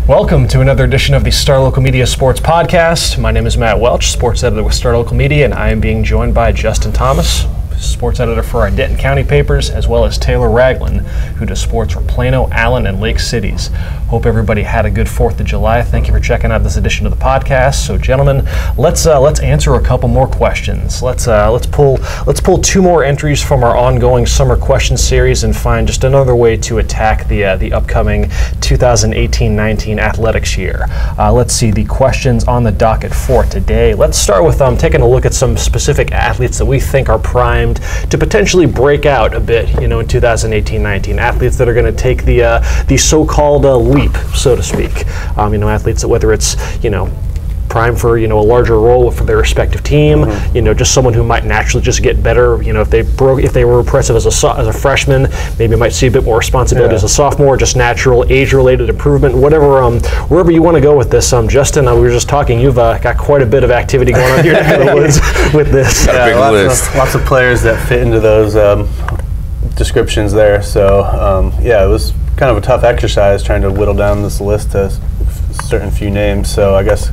Welcome to another edition of the Star Local Media Sports Podcast. My name is Matt Welch, sports editor with Star Local Media, and I am being joined by Justin Thomas, sports editor for our Denton County papers, as well as Taylor Ragland, who does sports for Plano, Allen, and Lake cities. Hope everybody had a good 4th of July. Thank you for checking out this edition of the podcast. So, gentlemen, let's answer a couple more questions. Let's pull two more entries from our ongoing summer question series and find just another way to attack the upcoming 2018-19 athletics year. Let's see the questions on the docket for today. Let's start with taking a look at some specific athletes that we think are primed to potentially break out a bit, in 2018-19. Athletes that are going to take the so-called leap, so to speak. Athletes that, whether it's, prime for a larger role for their respective team, just someone who might naturally just get better. If they were impressive as a freshman, maybe might see a bit more responsibility as a sophomore. Just natural age-related improvement, whatever. Wherever you want to go with this, Justin. We were just talking. You've got quite a bit of activity going on here in the woods with this. Lots of players that fit into those descriptions there. So it was kind of a tough exercise trying to whittle down this list to a certain few names. So I guess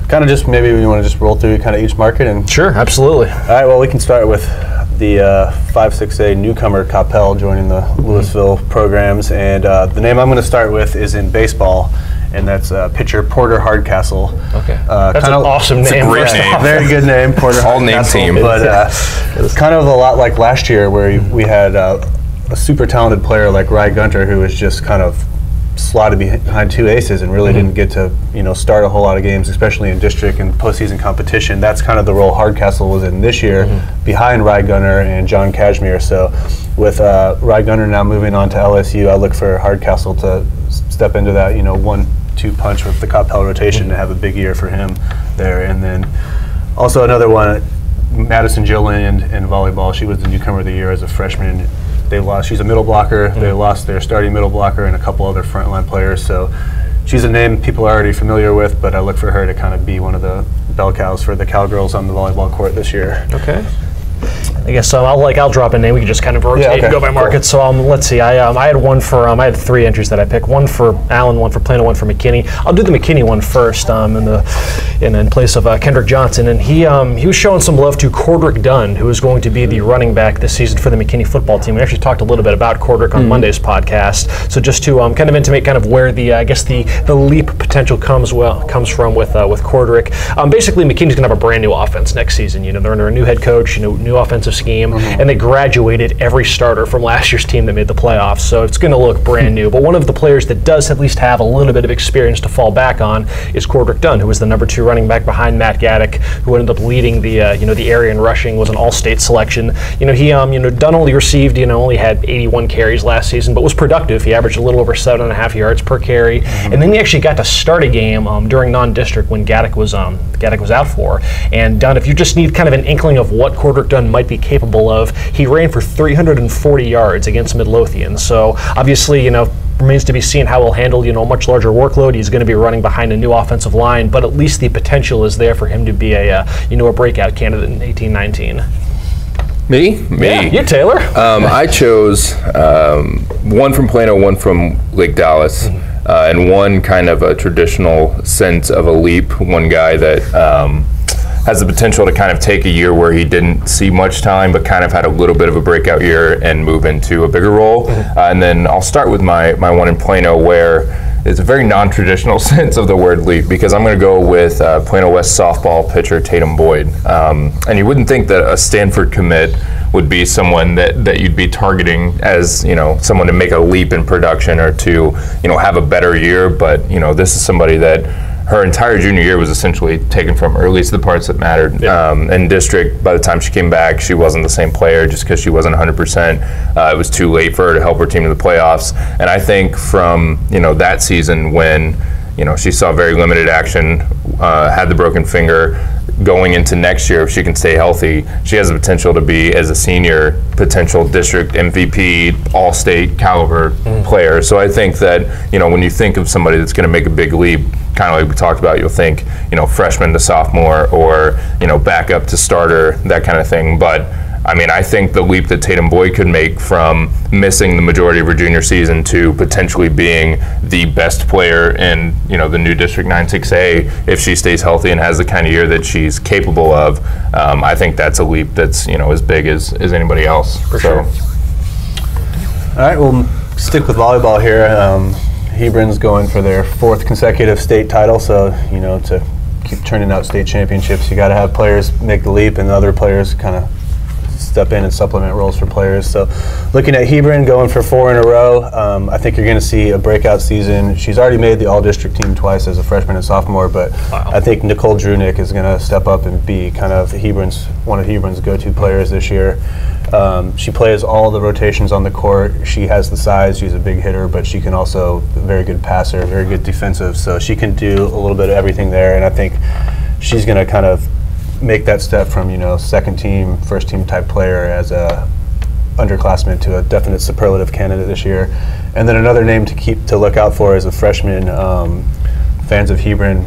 kind of just maybe we want to just roll through kind of each market. And sure, absolutely. All right, well, we can start with the 5-6A newcomer Coppell joining the Lewisville programs. And the name I'm going to start with is in baseball, and that's pitcher Porter Hardcastle. Okay. That's an awesome name. Great name. Very good name, Porter Hardcastle. All name team. But it was kind of a lot like last year where we had a super talented player like Rye Gunter who was just kind of slotted behind two aces and really didn't get to start a whole lot of games, especially in district and postseason competition. That's kind of the role Hardcastle was in this year, behind Rye Gunter and John Cashmere. So with Rye Gunter now moving on to LSU, I look for Hardcastle to step into that 1-2 punch with the Coppell rotation to have a big year for him there. And then also another one, Madison Jilland in volleyball. She was the newcomer of the year as a freshman. She's a middle blocker. They lost their starting middle blocker and a couple other frontline players. So she's a name people are already familiar with, but I look for her to kind of be one of the bell cows for the Cowgirls on the volleyball court this year. Okay. I guess I'll drop a name. We can just kind of rotate and go by market. Cool. So let's see. I had 3 entries that I picked. One for Allen, one for Plano, one for McKinney. I'll do the McKinney one first. In place of Kendrick Johnson, and he was showing some love to Cordrick Dunn, who is going to be the running back this season for the McKinney football team. We actually talked a little bit about Cordrick on Monday's podcast. So just to kind of intimate kind of where the leap potential comes from with Cordrick. Basically, McKinney's going to have a brand new offense next season. They're under a new head coach, new offensive scheme, and they graduated every starter from last year's team that made the playoffs. So it's going to look brand new. But one of the players that does at least have a little bit of experience to fall back on is Cordrick Dunn, who was the number 2 running back behind Matt Gaddick, who ended up leading the area in rushing, was an all-state selection. Dunn only had 81 carries last season, but was productive. He averaged a little over 7.5 yards per carry, and then he actually got to start a game during non-district when Gaddick was out for. And Dunn, if you just need kind of an inkling of what Cordrick Dunn might be capable of, he ran for 340 yards against Midlothian. So obviously, remains to be seen how he'll handle, a much larger workload. He's going to be running behind a new offensive line, but at least the potential is there for him to be a breakout candidate in 18-19. Me? Yeah, you, Taylor. I chose one from Plano, one from Lake Dallas, and one kind of a traditional sense of a leap. One guy that has the potential to kind of take a year where he didn't see much time, but kind of had a little bit of a breakout year and move into a bigger role. And then I'll start with my one in Plano, where it's a very non-traditional sense of the word leap, because I'm going to go with Plano West softball pitcher Tatum Boyd. And you wouldn't think that a Stanford commit would be someone that you'd be targeting as someone to make a leap in production or to have a better year, but this is somebody that her entire junior year was essentially taken from her, at least the parts that mattered. In district, by the time she came back, she wasn't the same player just because she wasn't 100%. It was too late for her to help her team to the playoffs. And I think from that season when she saw very limited action, had the broken finger, going into next year, if she can stay healthy, she has the potential to be, as a senior, potential district MVP, all-state caliber player. So I think that, when you think of somebody that's going to make a big leap, kind of like we talked about, you'll think, freshman to sophomore or, back up to starter, that kind of thing. But I mean, I think the leap that Tatum Boyd could make from missing the majority of her junior season to potentially being the best player in, the new District 9-6A, if she stays healthy and has the kind of year that she's capable of, I think that's a leap that's, as big as anybody else. For sure. All right, we'll stick with volleyball here. Hebron's going for their 4th consecutive state title, so, to keep turning out state championships, you got to have players make the leap and other players kind of step in and supplement roles for players. So looking at Hebron going for 4 in a row, I think you're going to see a breakout season. She's already made the all-district team twice as a freshman and sophomore, but I think Nicole Drunick is going to step up and be kind of one of Hebron's go-to players this year. She plays all the rotations on the court. She has the size. She's a big hitter, but she can also be a very good passer, very good defensive. So she can do a little bit of everything there, and I think she's going to kind of make that step from, second team, first team type player as a underclassman to a definite superlative candidate this year. And then another name to look out for is a freshman. Fans of Hebron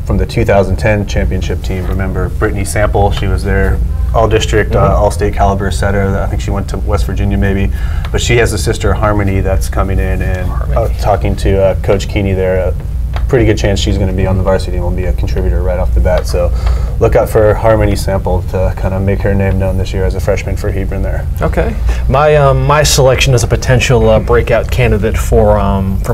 from the 2010 championship team remember Brittany Sample. She was their all-district, all-state caliber setter. I think she went to West Virginia maybe. But she has a sister, Harmony, that's coming in and talking to Coach Keeney there. Pretty good chance she's going to be on the varsity and will be a contributor right off the bat. So look out for Harmony Sample to kind of make her name known this year as a freshman for Hebron there. Okay. My selection as a potential breakout candidate for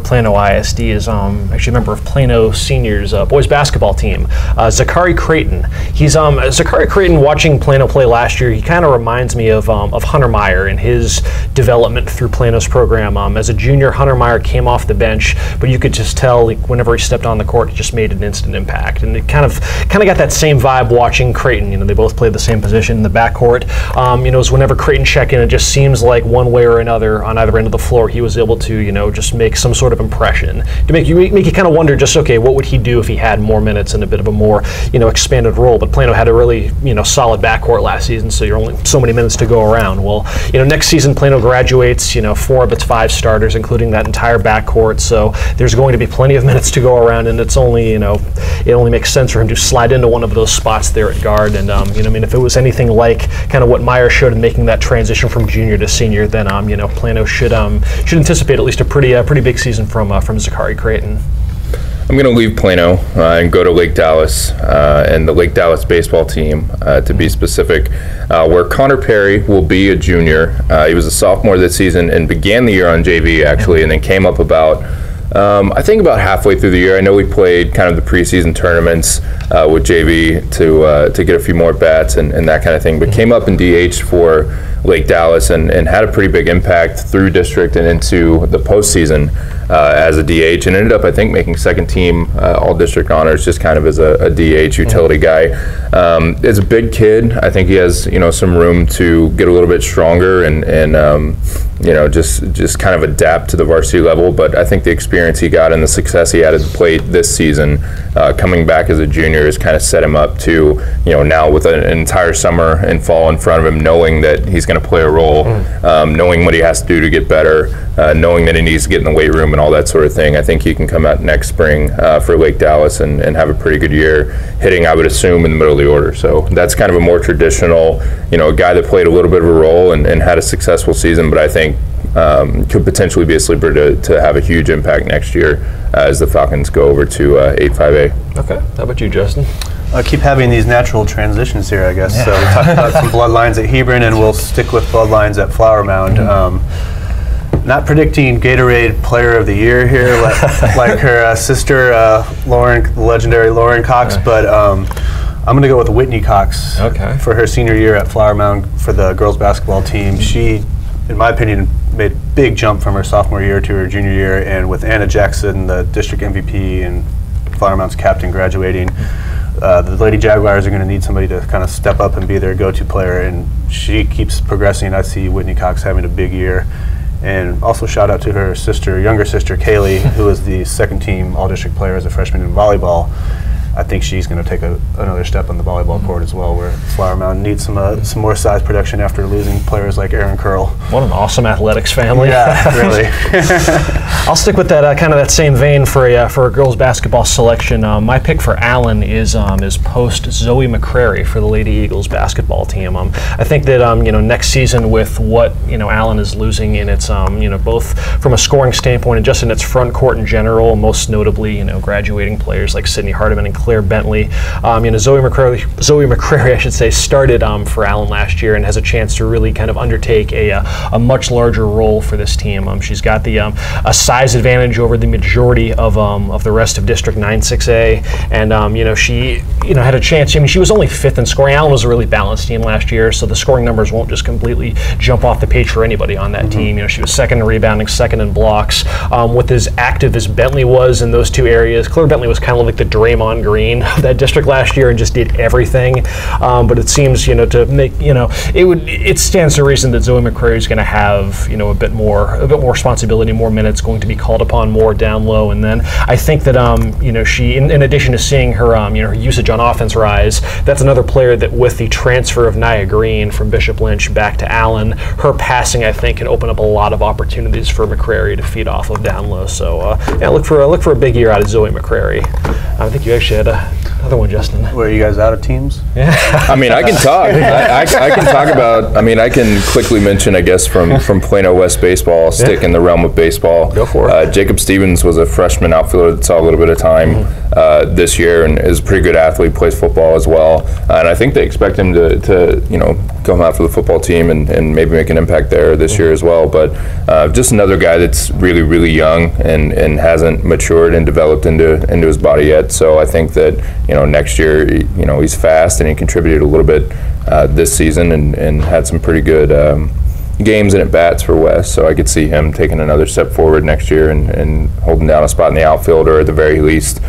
Plano ISD is actually a member of Plano Senior's boys basketball team, Zachary Creighton. He's Zachary Creighton. Watching Plano play last year, he kind of reminds me of Hunter Meyer in his development through Plano's program. As a junior, Hunter Meyer came off the bench, but you could just tell whenever he stepped on the court, it just made an instant impact, and it kind of got that same vibe watching Creighton. They both played the same position in the backcourt. As whenever Creighton checked in, it just seems like one way or another on either end of the floor, he was able to just make some sort of impression to make you kind of wonder, just okay, what would he do if he had more minutes and a bit of a more expanded role? But Plano had a really solid backcourt last season, so you're only so many minutes to go around. Well, next season Plano graduates 4 of its 5 starters, including that entire backcourt. So there's going to be plenty of minutes to go around, and it's only it only makes sense for him to slide into one of those spots there at guard. And if it was anything like kind of what Meyer showed in making that transition from junior to senior, then Plano should anticipate at least a pretty big season from Zachary Creighton. I'm going to leave Plano and go to Lake Dallas and the Lake Dallas baseball team, to be specific, where Connor Perry will be a junior. He was a sophomore this season and began the year on JV, actually, and then came up about halfway through the year. I know we played kind of the preseason tournaments with JV to get a few more bats and that kind of thing, but came up in DH for Lake Dallas and had a pretty big impact through district and into the postseason as a DH, and ended up, I think, making second team all-district honors just kind of as a DH utility guy. As a big kid, I think he has some room to get a little bit stronger and just kind of adapt to the varsity level. But I think the experience he got and the success he had at the plate this season, coming back as a junior, has kind of set him up to now with an entire summer and fall in front of him, knowing that he's going to play a role, knowing what he has to do to get better, knowing that he needs to get in the weight room and all that sort of thing. I think he can come out next spring for Lake Dallas and have a pretty good year, hitting, I would assume, in the middle of the order. So that's kind of a more traditional, a guy that played a little bit of a role and had a successful season, but I think could potentially be a sleeper to have a huge impact next year as the Falcons go over to 8-5A. Okay. How about you, Justin? I keep having these natural transitions here, I guess. Yeah. So we talked about some bloodlines at Hebron, and we'll stick with bloodlines at Flower Mound. Not predicting Gatorade Player of the Year here, like her sister, Lauren, the legendary Lauren Cox, but I'm going to go with Whitney Cox for her senior year at Flower Mound for the girls basketball team. She, in my opinion, made a big jump from her sophomore year to her junior year, and with Anna Jackson, the district MVP, and Flower Mound's captain, graduating, the Lady Jaguars are going to need somebody to kind of step up and be their go-to player, and she keeps progressing. I see Whitney Cox having a big year. And also shout out to her sister, younger sister, Kaylee, who is the second team all-district player as a freshman in volleyball. I think she's going to take another step on the volleyball court as well, where Flower Mound needs some more size production after losing players like Aaron Curl. What an awesome athletics family. Yeah, really. I'll stick with that kind of that same vein for a girls basketball selection. My pick for Allen is post Zoe McCrary for the Lady Eagles basketball team. I think that next season with what Allen is losing in its both from a scoring standpoint and just in its front court in general, most notably graduating players like Sydney Hardiman and Claire Bentley. Zoe McCrary, I should say, started for Allen last year and has a chance to really kind of undertake a much larger role for this team. She's got a size advantage over the majority of the rest of District 9-6A, and she had a chance. I mean, she was only 5th in scoring. Allen was a really balanced team last year, so the scoring numbers won't just completely jump off the page for anybody on that team. She was 2nd in rebounding, 2nd in blocks. With as active as Bentley was in those two areas, Claire Bentley was kind of like the Draymond Green of that district last year and just did everything. But it seems to make it stands to reason that Zoe McCrary is going to have a bit more responsibility, more minutes, going to be called upon more down low. And then I think that she, in addition to seeing her her usage on offense rise, that's another player that with the transfer of Nia Green from Bishop Lynch back to Allen, her passing I think can open up a lot of opportunities for McCrary to feed off of down low. So look for a big year out of Zoe McCrary. I think you actually had another one, Justin. Were you guys out of teams? Yeah. I mean, I can talk. I can talk about. I mean, I can quickly mention, I guess, from Plano West baseball, stick in the realm of baseball. Go for it. Jacob Stevens was a freshman outfielder that saw a little bit of time this year and is a pretty good athlete, plays football as well. And I think they expect him to come out for the football team and maybe make an impact there this year as well. But just another guy that's really, really young and hasn't matured and developed into his body yet. So I think that next year he's fast and he contributed a little bit this season and had some pretty good games and at bats for West. So I could see him taking another step forward next year and holding down a spot in the outfield, or at the very least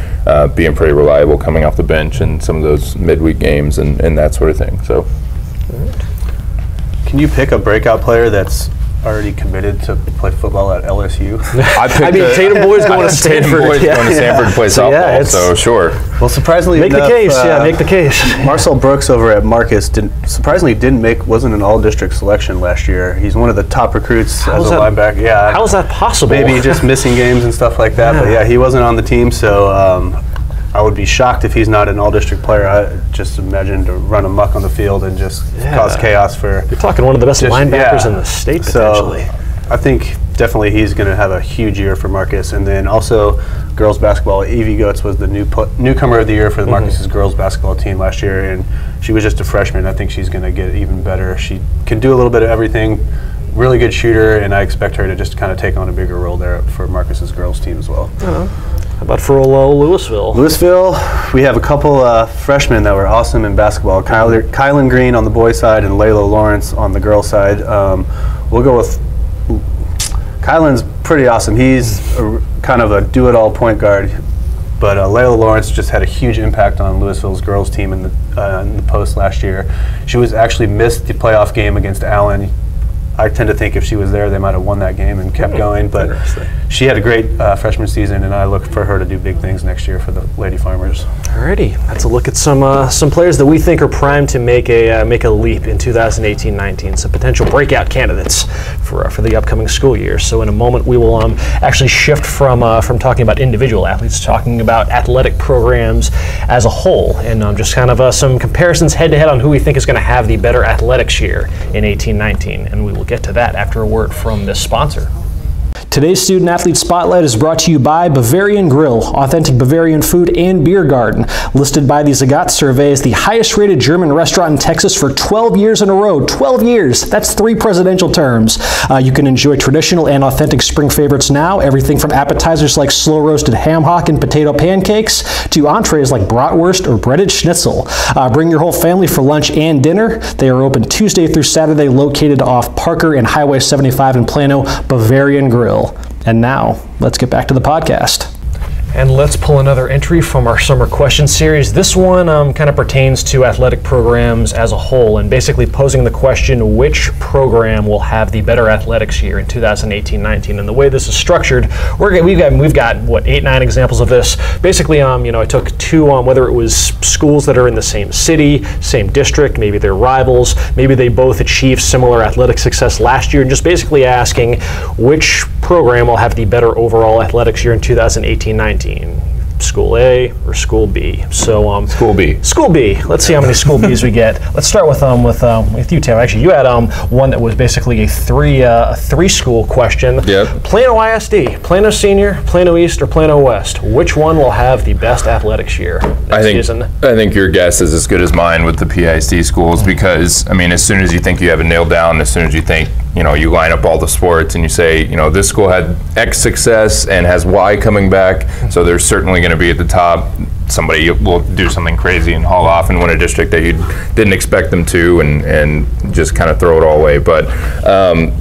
being pretty reliable coming off the bench in some of those midweek games and that sort of thing. So. Can you pick a breakout player that's already committed to play football at LSU? Tatum Boyd's going to Stanford. Tatum Boyd's going to Stanford to play softball, so sure. Well, surprisingly make enough, the case. Marcel Brooks over at Marcus wasn't an all-district selection last year. He's one of the top recruits as a linebacker. Yeah. How is that possible? Maybe just missing games and stuff like that. Yeah. But yeah, he wasn't on the team, so I would be shocked if he's not an all-district player. I just imagine to run amok on the field and just cause chaos for. You're talking one of the best linebackers in the state, potentially. So I think definitely he's going to have a huge year for Marcus. And then also girls basketball, Evie Goetz was the newcomer of the year for the Marcus's girls basketball team last year, and she was just a freshman. I think she's going to get even better. She can do a little bit of everything. Really good shooter, and I expect her to just kind of take on a bigger role there for Marcus's girls team as well. How about for Lewisville? Lewisville, we have a couple freshmen that were awesome in basketball. Kylan Green on the boys' side and Layla Lawrence on the girls' side. We'll go with Kylan's pretty awesome. He's kind of a do-it-all point guard. But Layla Lawrence just had a huge impact on Lewisville's girls' team in the post last year. She was actually missed the playoff game against Allen. I tend to think if she was there, they might have won that game and kept going. But she had a great freshman season, and I look for her to do big things next year for the Lady Farmers. Alrighty, let's look at some players that we think are primed to make a leap in 2018-19. Some potential breakout candidates for the upcoming school year. So in a moment, we will actually shift from talking about individual athletes to talking about athletic programs as a whole, and just kind of some comparisons head-to-head on who we think is going to have the better athletics year in 18-19, and we will get to that after a word from this sponsor. Today's Student Athlete Spotlight is brought to you by Bavarian Grill, authentic Bavarian food and beer garden. Listed by the Zagat survey as the highest rated German restaurant in Texas for 12 years in a row. 12 years! That's 3 presidential terms. You can enjoy traditional and authentic spring favorites now. Everything from appetizers like slow roasted ham hock and potato pancakes to entrees like bratwurst or breaded schnitzel. Bring your whole family for lunch and dinner. They are open Tuesday through Saturday, located off Parker and Highway 75 in Plano. Bavarian Grill. And now, let's get back to the podcast. And let's pull another entry from our summer question series. This one kind of pertains to athletic programs as a whole, and basically posing the question, which program will have the better athletics year in 2018-19? And the way this is structured, we've got what, 8-9 examples of this. Basically, I took 2 on whether it was schools that are in the same city, same district, maybe they're rivals, maybe they both achieved similar athletic success last year, and just basically asking which program will have the better overall athletics year in 2018-19? School A or School B? So School B. School B. Let's see how many School Bs we get. Let's start with you, Tim. Actually, you had one that was basically a three school question. Yep. Plano ISD, Plano Senior, Plano East, or Plano West. Which one will have the best athletics year next season? I think your guess is as good as mine with the PISD schools, because I mean, as soon as you think you have it nailed down, as soon as you think you line up all the sports and you say, this school had X success and has Y coming back, so they're certainly going to be at the top. Somebody will do something crazy and haul off and win a district that you didn't expect them to, and just kind of throw it all away. But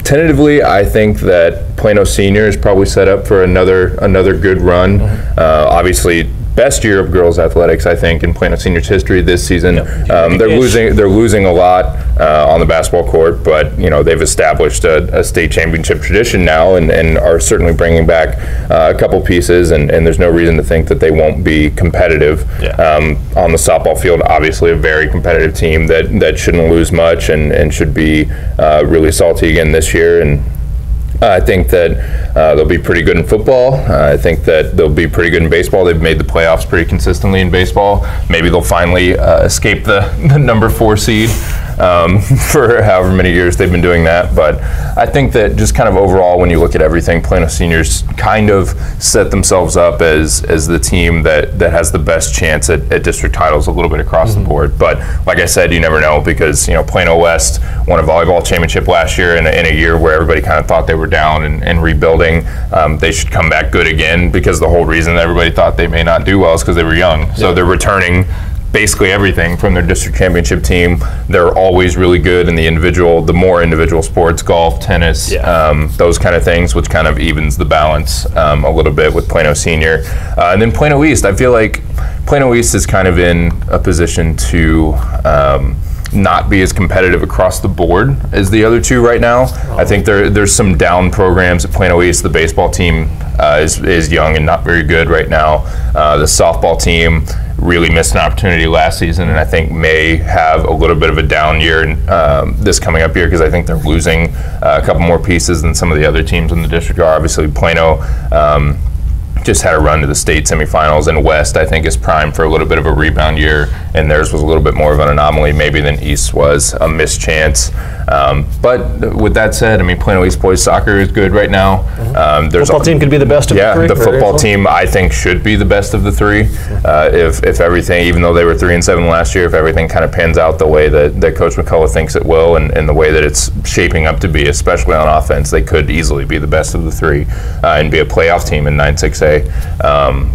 tentatively, I think that Plano Senior is probably set up for another good run. Obviously, best year of girls athletics, I think, in Plano Senior's history this season. They're losing a lot on the basketball court, but they've established a state championship tradition now, and are certainly bringing back a couple pieces, and there's no reason to think that they won't be competitive. On the softball field, obviously a very competitive team that shouldn't lose much, and should be really salty again this year. And I think that they'll be pretty good in football. I think that they'll be pretty good in baseball. They've made the playoffs pretty consistently in baseball. Maybe they'll finally escape the number 4 seed for however many years they've been doing that. But I think that just kind of overall, when you look at everything, Plano Seniors kind of set themselves up as the team that has the best chance at district titles a little bit across the board. But like I said, you never know, because Plano West won a volleyball championship last year in a year where everybody kind of thought they were down and rebuilding. They should come back good again, because the whole reason that everybody thought they may not do well is because they were young. So they're returning basically everything from their district championship team. They're always really good in the more individual sports, golf, tennis, those kind of things, which kind of evens the balance a little bit with Plano Senior. And then Plano East, I feel like Plano East is kind of in a position to not be as competitive across the board as the other two right now. I think there's some down programs at Plano East. The baseball team is young and not very good right now. The softball team really missed an opportunity last season, and I think may have a little bit of a down year this coming up year, because I think they're losing a couple more pieces than some of the other teams in the district are. Obviously, Plano just had a run to the state semifinals, and West, I think, is primed for a little bit of a rebound year, and theirs was a little bit more of an anomaly maybe than East was, a missed chance. But with that said, I mean, Plano East boys soccer is good right now. Football team could be the best of the three? Yeah, the football team, I think, should be the best of the three. If everything, even though they were 3-7 last year, if everything kind of pans out the way that Coach McCullough thinks it will, and the way that it's shaping up to be, especially on offense, they could easily be the best of the three and be a playoff team in 9-6A.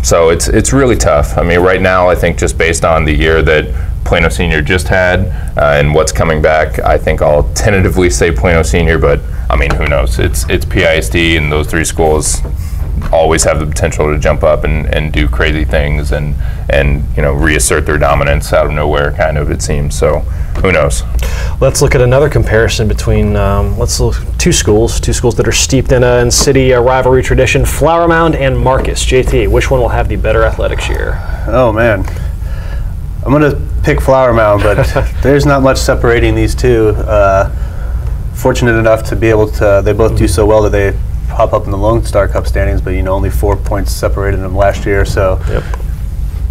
So it's really tough. I mean, right now, I think just based on the year that Plano Senior just had and what's coming back, I think I'll tentatively say Plano Senior, but I mean, who knows? It's PISD, and those three schools always have the potential to jump up and do crazy things and reassert their dominance out of nowhere, kind of, it seems. So who knows? Let's look at another comparison between two schools that are steeped in city rivalry tradition: Flower Mound and Marcus. JT, which one will have the better athletics year? Oh man, I'm gonna pick Flower Mound, but there's not much separating these two. Fortunate enough to be able to, they both do so well that they pop up in the Lone Star Cup standings, but only 4 points separated them last year, so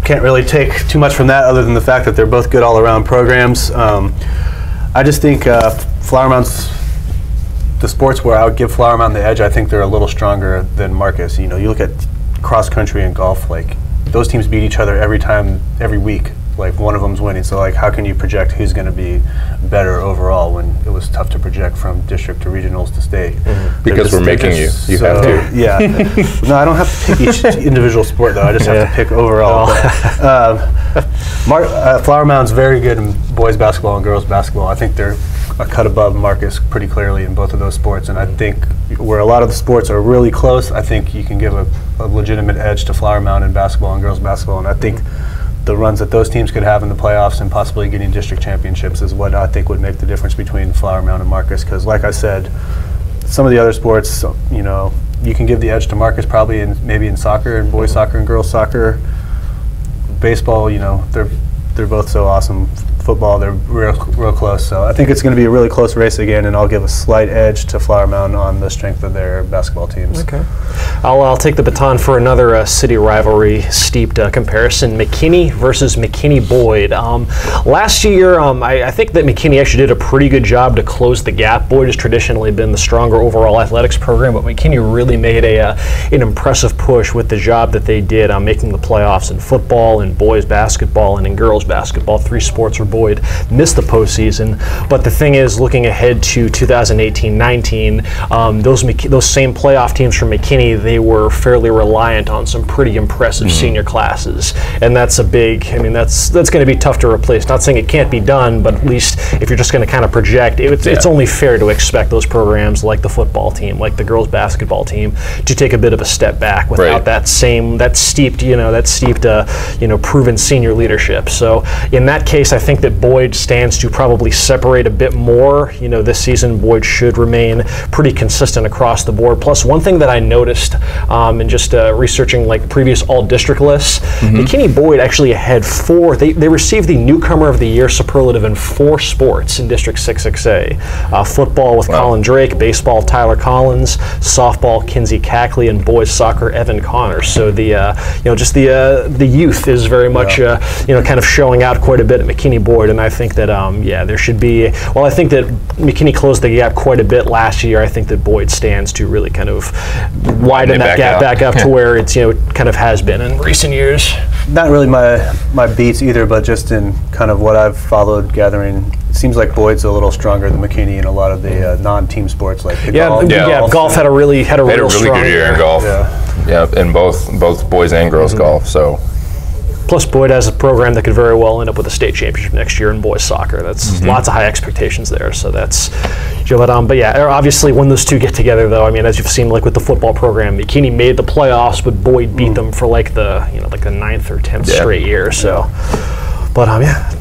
can't really take too much from that other than the fact that they're both good all-around programs. I just think Flower Mound's the sports where I would give Flower Mound the edge. I think they're a little stronger than Marcus. You look at cross country and golf, like those teams beat each other every week. Like one of them's winning, so like how can you project who's going to be better overall when it was tough to project from district to regionals to state? Because we're making you have to. Yeah. No, I don't have to pick each individual sport though. I just have to pick overall. Flower Mound's very good in boys basketball and girls basketball. I think they're a cut above Marcus pretty clearly in both of those sports, and I think where a lot of the sports are really close, I think you can give a legitimate edge to Flower Mound in basketball and girls basketball, and I think the runs that those teams could have in the playoffs and possibly getting district championships is what I think would make the difference between Flower Mound and Marcus. Because like I said, some of the other sports, you can give the edge to Marcus maybe in soccer and boys soccer and girls soccer. Baseball, they're they're both so awesome. Football, they're real close. So I think it's going to be a really close race again, and I'll give a slight edge to Flower Mound on the strength of their basketball teams. Okay. I'll take the baton for another city rivalry steeped comparison, McKinney versus McKinney Boyd. Last year, I think that McKinney actually did a pretty good job to close the gap. Boyd has traditionally been the stronger overall athletics program, but McKinney really made an impressive push with the job that they did on making the playoffs in football, in boys basketball, and in girls basketball. 3 sports where Boyd missed the postseason. But the thing is, looking ahead to 2018-19, those same playoff teams from McKinney, they were fairly reliant on some pretty impressive senior classes, and that's a big. I mean, that's going to be tough to replace. Not saying it can't be done, but at least if you're just going to kind of project, it's only fair to expect those programs like the football team, like the girls basketball team, to take a bit of a step back without that steeped proven senior leadership. So in that case, I think that Boyd stands to probably separate a bit more. This season Boyd should remain pretty consistent across the board. Plus, one thing that I noticed in just researching like previous all-district lists, McKinney Boyd actually had 4. They received the Newcomer of the Year superlative in 4 sports in District 6XA. Football with Colin Drake, baseball Tyler Collins, softball Kinsey Cackley, and boys soccer Evan Connors. So the youth is very much kind of showing out quite a bit at McKinney Boyd. And I think that there should be. Well, I think that McKinney closed the gap quite a bit last year. I think that Boyd stands to really kind of widen that gap back up to where it's kind of has been in recent years. Not really my beats either, but just in kind of what I've followed gathering, it seems like Boyd's a little stronger than McKinney in a lot of the non-team sports like the golf. Golf had a really good year in golf. In both boys and girls golf. So. Plus, Boyd has a program that could very well end up with a state championship next year in boys soccer. That's lots of high expectations there. So that's, but yeah, obviously when those two get together, though, I mean, as you've seen, like with the football program, McKinney made the playoffs, but Boyd beat them for like the 9th or 10th straight year. So, but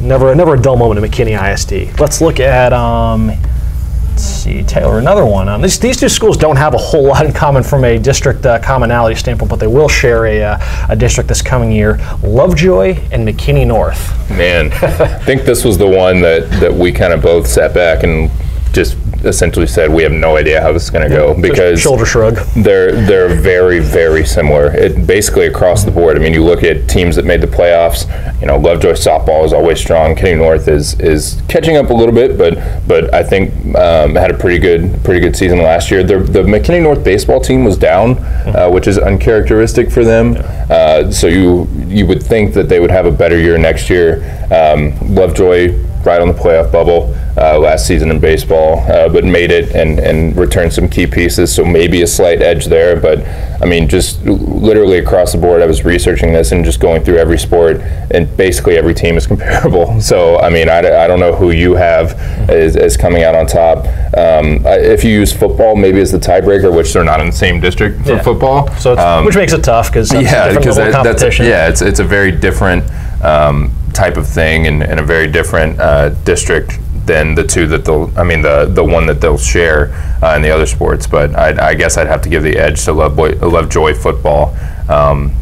never a dull moment in McKinney ISD. Let's look at. Let's see, Taylor, another one. These 2 schools don't have a whole lot in common from a district commonality standpoint, but they will share a district this coming year. Lovejoy and McKinney North. Man, I think this was the one that we kind of both sat back and just essentially said we have no idea how this is going to go, because shoulder shrug. They're very, very similar. Basically across the board. I mean, you look at teams that made the playoffs. Lovejoy softball is always strong. McKinney North is catching up a little bit, but I think had a pretty good season last year. The McKinney North baseball team was down, which is uncharacteristic for them. So you would think that they would have a better year next year. Lovejoy right on the playoff bubble last season in baseball, but made it and returned some key pieces, so maybe a slight edge there. But I mean, just literally across the board, I was researching this and just going through every sport, and basically every team is comparable. So I mean, I don't know who you have as coming out on top. If you use football maybe as the tiebreaker, which they're not in the same district for football, so which makes it tough because it's a very different type of thing and a very different district than the two that the one that they'll share in the other sports. But I guess I'd have to give the edge to Lovejoy football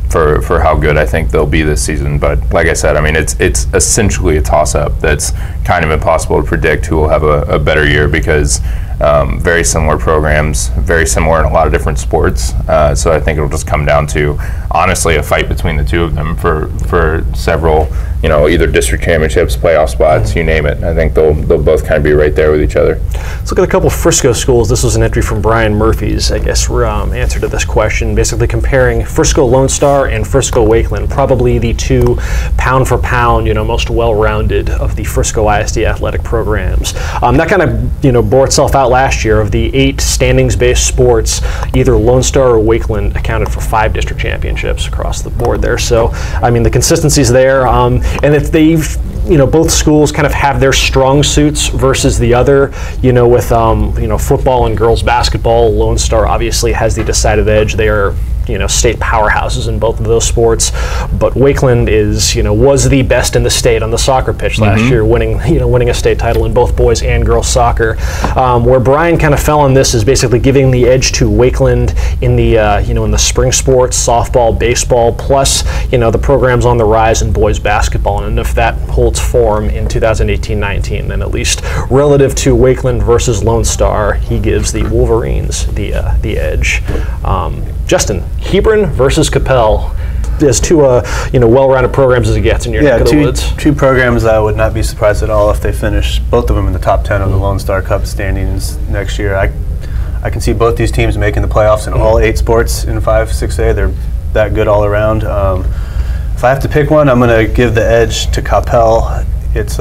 for how good I think they'll be this season. But like I said, I mean, it's essentially a toss-up that's kind of impossible to predict who will have a better year, because very similar programs, very similar in a lot of different sports. So I think it'll just come down to, honestly, a fight between the two of them for several, either district championships, playoff spots, you name it. I think they'll both kind of be right there with each other. Let's look at a couple of Frisco schools. This was an entry from Brian Murphy's, I guess, answer to this question, basically comparing Frisco Lone Star and Frisco Wakeland, probably the 2 pound for pound, most well-rounded of the Frisco ISD athletic programs. That kind of, bore itself out last year. Of the 8 standings-based sports, either Lone Star or Wakeland accounted for 5 district championships across the board there. So, I mean, the consistency's there, and if they've, both schools kind of have their strong suits versus the other, with, football and girls basketball. Lone Star obviously has the decided edge. They are state powerhouses in both of those sports. But Wakeland was the best in the state on the soccer pitch last year, winning a state title in both boys and girls soccer. Where Brian kind of fell on this is basically giving the edge to Wakeland in the in the spring sports, softball, baseball, plus the programs on the rise in boys basketball. And if that holds form in 2018-19, then at least relative to Wakeland versus Lone Star, he gives the Wolverines the edge. Justin, Hebron versus Coppell. There's two well-rounded programs as it gets in your neck of the woods. Two programs I would not be surprised at all if they finish both of them in the top 10 of the Lone Star Cup standings next year. I can see both these teams making the playoffs in all 8 sports in 5, 6A. They're that good all around. If I have to pick one, I'm going to give the edge to Coppell. It's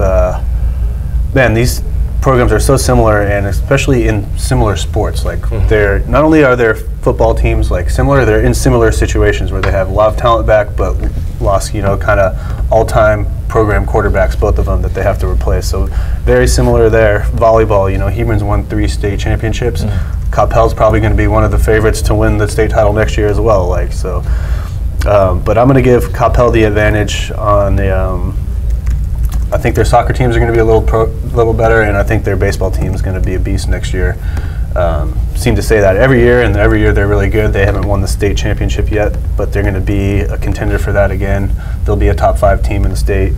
these programs are so similar, and especially in similar sports. Like they're not only are their football teams like similar, they're in similar situations where they have a lot of talent back, but lost kind of all-time program quarterbacks, both of them, that they have to replace. So very similar there. Volleyball, Hebron's won 3 state championships. Coppell's probably going to be one of the favorites to win the state title next year as well. But I'm going to give Coppell the advantage on the. I think their soccer teams are going to be a little better, and I think their baseball team is going to be a beast next year. Seem to say that every year, and every year they're really good. They haven't won the state championship yet, but they're going to be a contender for that again. They'll be a top 5 team in the state,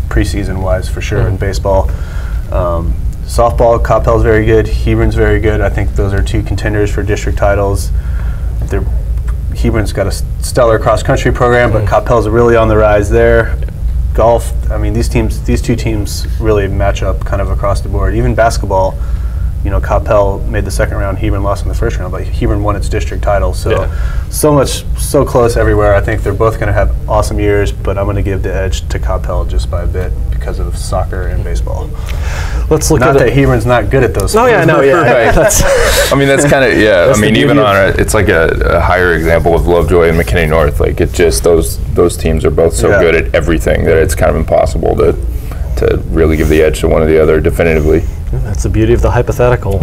preseason-wise for sure in baseball. Softball, Coppell's very good. Hebron's very good. I think those are 2 contenders for district titles. Hebron's got a stellar cross-country program, but Coppell's really on the rise there. Golf, these 2 teams really match up kind of across the board. Even basketball, Coppell made the second round, Hebron lost in the first round, but Hebron won its district title. So close everywhere. I think they're both going to have awesome years, but I'm going to give the edge to Coppell just by a bit because of soccer and baseball. Let's look at that Hebron's not good at those sports. Right. That's kind of, even on it's like a higher example of Lovejoy and McKinney North. Like it just, those teams are both so good at everything that it's kind of impossible to really give the edge to one or the other definitively. That's the beauty of the hypothetical.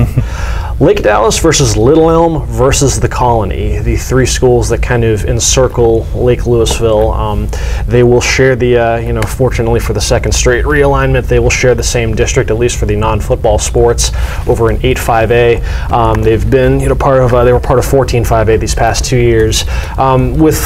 Lake Dallas versus Little Elm versus the Colony, the 3 schools that kind of encircle Lake Lewisville. They will share the, fortunately for the second straight realignment, they will share the same district, at least for the non-football sports, over in 8-5A. They've been, they were part of 14-5A these past 2 years. With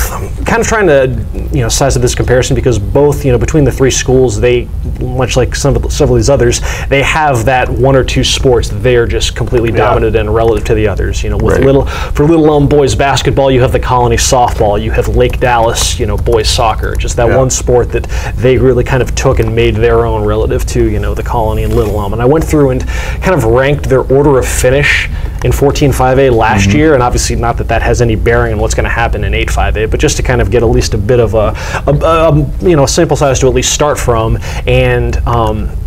kind of trying to, size up this comparison, because both, between the 3 schools, they, much like several of these others, they have that 1 or 2 sports that they are just completely dominant in relative to the others. With Little Elm boys basketball, you have the Colony softball, you have Lake Dallas, boys soccer. Just that one sport that they really kind of took and made their own relative to, the Colony and Little Elm. And I went through and kind of ranked their order of finish in 14-5A last year, and obviously not that has any bearing on what's going to happen in 8-5A, but just to kind of get at least a bit of a sample size to at least start from. And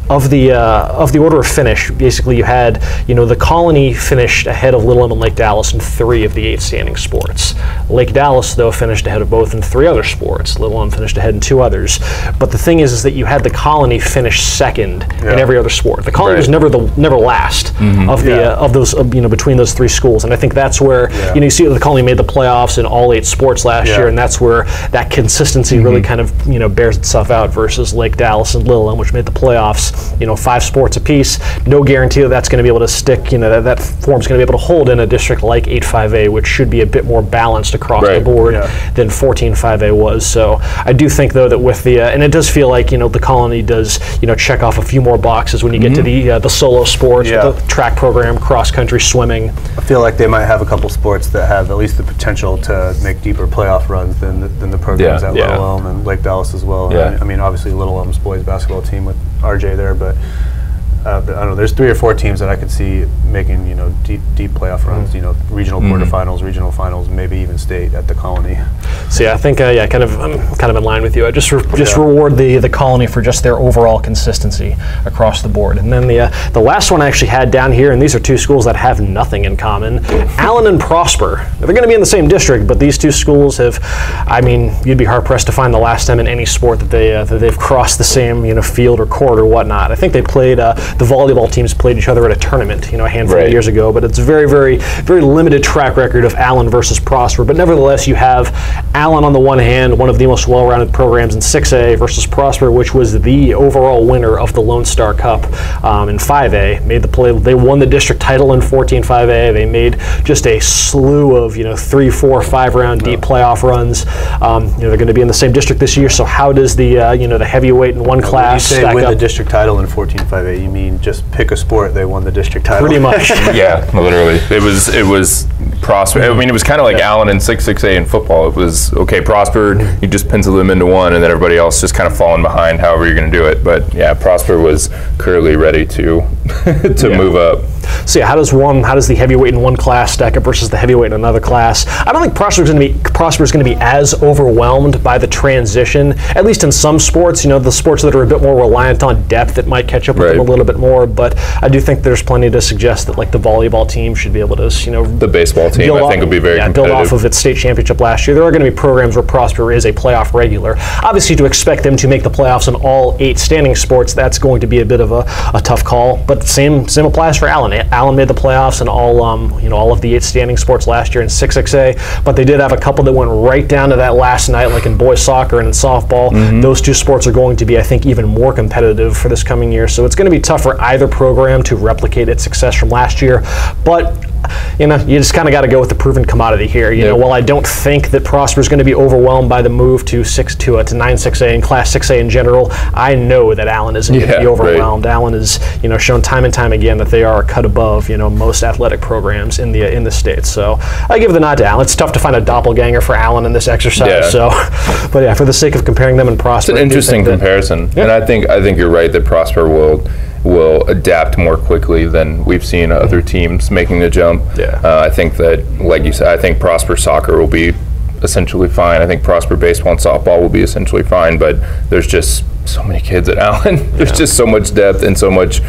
of the order of finish, basically you had, the Colony finished ahead of Little Elm and Lake Dallas in 3 of the 8 standing sports. Lake Dallas, though, finished ahead of both in 3 other sports. Little Elm finished ahead in 2 others. But the thing is that you had the Colony finish second in every other sport. The Colony was never last of those between those 3 schools, and I think that's where you see the Colony made the playoffs in all 8 sports last year, and that's where that consistency really kind of bears itself out versus Lake Dallas and Little Elm, which made the playoffs. 5 sports apiece. No guarantee that that's going to be able to stick. That form's going to be able to hold in a district like 8-5A, which should be a bit more balanced across the board than 14-5A was. So I do think, though, that with the and it does feel like the Colony does check off a few more boxes when you get to the solo sports, with the track program, cross country, swimming. I feel like they might have a couple sports that have at least the potential to make deeper playoff runs than the programs at Little Elm and Lake Dallas as well. Obviously Little Elm's boys basketball team with RJ there, but I don't know. There's 3 or 4 teams that I could see making deep playoff runs. Regional quarterfinals, regional finals, maybe even state at the Colony. So I think I'm kind of in line with you. I just reward the Colony for just their overall consistency across the board. And then the last one I actually had down here, and these are 2 schools that have nothing in common. Allen and Prosper. They're going to be in the same district, but these 2 schools have, you'd be hard pressed to find the last time in any sport that they've crossed the same field or court or whatnot. I think they played the volleyball teams played each other at a tournament, a handful of years ago. But it's a very, very, very limited track record of Allen versus Prosper. But nevertheless, you have Allen on the one hand, one of the most well-rounded programs in 6A, versus Prosper, which was the overall winner of the Lone Star Cup in 5A. Made the play. They won the district title in 14-5A. They made just a slew of 3, 4, 5-round deep playoff runs. They're going to be in the same district this year. So how does the the heavyweight in one class when you say stack win up? the district title in 14-5A, you mean just pick a sport, they won the district title? Pretty much. Yeah, literally. It was Prosper. I mean, it was kind of like Allen in 6A in football. It was, okay, Prosper, you just pencil them into one, and then everybody else just kind of falling behind however you're going to do it. But yeah, Prosper was clearly ready to move up. So yeah, how does the heavyweight in one class stack up versus the heavyweight in another class? I don't think Prosper is going to be as overwhelmed by the transition, at least in some sports. The sports that are a bit more reliant on depth, that might catch up with them a little bit more. But I do think there's plenty to suggest that like the volleyball team should be able to, the baseball team I think will be very competitive. Build off of its state championship last year. There are going to be programs where Prosper is a playoff regular. Obviously, to expect them to make the playoffs in all 8 standing sports, that's going to be a bit of a tough call. But same applies for Allen. Allen made the playoffs in all of the 8 standing sports last year in 6XA, but they did have a couple that went right down to that last night, like in boys soccer and in softball. Those 2 sports are going to be, I think, even more competitive for this coming year. So it's going to be tough for either program to replicate its success from last year. But you just kind of got to go with the proven commodity here. While I don't think that Prosper is going to be overwhelmed by the move to 9-6A and Class 6A in general, I know that Allen isn't going to be overwhelmed. Allen has shown time and time again that they are a cut above most athletic programs in the state. So I give the nod to Allen. It's tough to find a doppelganger for Allen in this exercise. Yeah. So, but yeah, for the sake of comparing them and Prosper, it's an interesting comparison, and I think you're right that Prosper will adapt more quickly than we've seen other teams making the jump. I think that, like you said, I think Prosper soccer will be essentially fine. I think Prosper baseball and softball will be essentially fine, but there's just so many kids at Allen. There's just so much depth and so much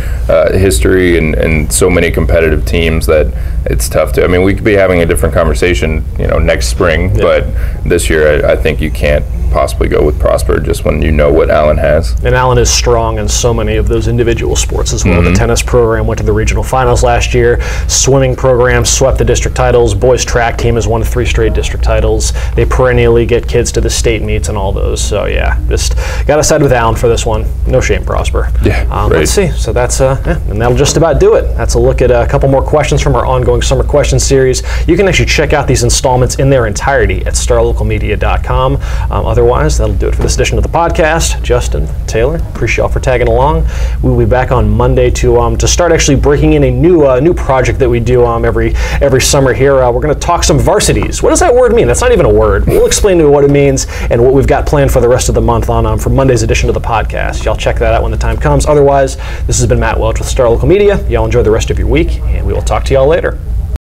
history and so many competitive teams that it's tough to. I mean, we could be having a different conversation, next spring, but this year I think you can't possibly go with Prosper just when you know what Allen has. And Allen is strong in so many of those individual sports as well. The tennis program went to the regional finals last year. Swimming program swept the district titles. Boys track team has won 3 straight district titles. They perennially get kids to the state meets and all those. So yeah, just got to side with Allen for this one. No shame, Prosper. Let's see. So that's and that'll just about do it. That's a look at a couple more questions from our ongoing summer question series. You can actually check out these installments in their entirety at starlocalmedia.com. Otherwise, that'll do it for this edition of the podcast. Justin, Taylor, appreciate y'all for tagging along. We will be back on Monday to start actually breaking in a new project that we do every summer here. We're going to talk some varsities. What does that word mean? That's not even a word. We'll explain to you what it means and what we've got planned for the rest of the month for Monday's edition of the podcast. Y'all check that out when the time comes. Otherwise, this has been Matt Welch with Star Local Media. Y'all enjoy the rest of your week, and we will talk to y'all later.